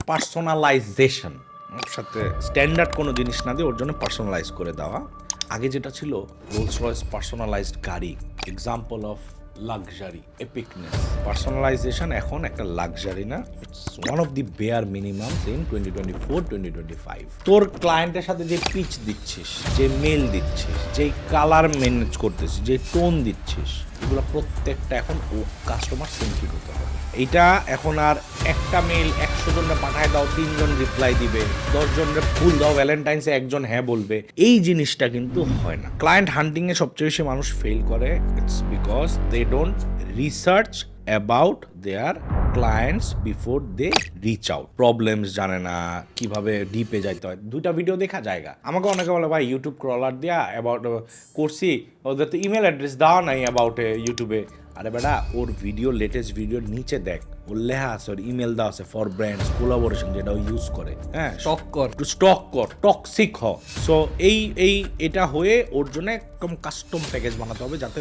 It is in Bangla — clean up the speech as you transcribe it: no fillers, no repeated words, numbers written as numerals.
পার্সোনালাইজেশন, ওর সাথে স্ট্যান্ডার্ড কোনো জিনিস না দিয়ে ওর জন্য পার্সোনালাইজ করে দেওয়া। আগে যেটা ছিল রোলস রয়েস পার্সোনালাইজড গাড়ি, example of luxury epicness. Personalisation এখন একটা লাক্সারি না, it's one of the bare minimums in 2024-2025। তোর ক্লায়েন্টের সাথে যে পিচ দিচ্ছিস, যে মেল দিচ্ছিস, যে কালার ম্যানেজ করতেছিস, যে টোন দিচ্ছিস, এগুলো প্রত্যেকটা এখন ও কাস্টমার সেন্ট্রিক হতে হবে। এইটা এখন আর একটা মেল 100 জনকে পাঠায় দাও 3 জন রিপ্লাই দিবে, 10 জনের ফুল দাও ভ্যালেন্টাইন্সে 1 জন হ্যাঁ বলবে, এই জিনিসটা কিন্তু হয় না। ক্লায়েন্ট হান্টিং এ সবচেয়ে বেশি মানুষ ফেল করে, it's because they don't research about their clients before they reach out. Problems জানে না, কিভাবে ডিপে যাইতে হয়। 2টা ভিডিও দেখা জায়গা, আমাকে অনেকে বলে ভাই ইউটিউব ক্রলার দিয়া অ্যাবাউট করছি, ওদের তো ইমেল অ্যাড্রেস দেওয়া নাই অ্যাবাউট ইউটিউবে। আরে বেটা, ওর ভিডিও লেটেস্ট ভিডিওর নিচে দেখ, ওর লেখা আছে, ওর ইমেল দেওয়া আছে ফর ব্র্যান্ডস কোলাবোরেশন, যেটা ও ইউজ করে। হ্যাঁ, স্টক কর, টক্সিক হ। সো এটা হয়ে ওর জন্য কাস্টম প্যাকেজ বানাতে হবে, যাতে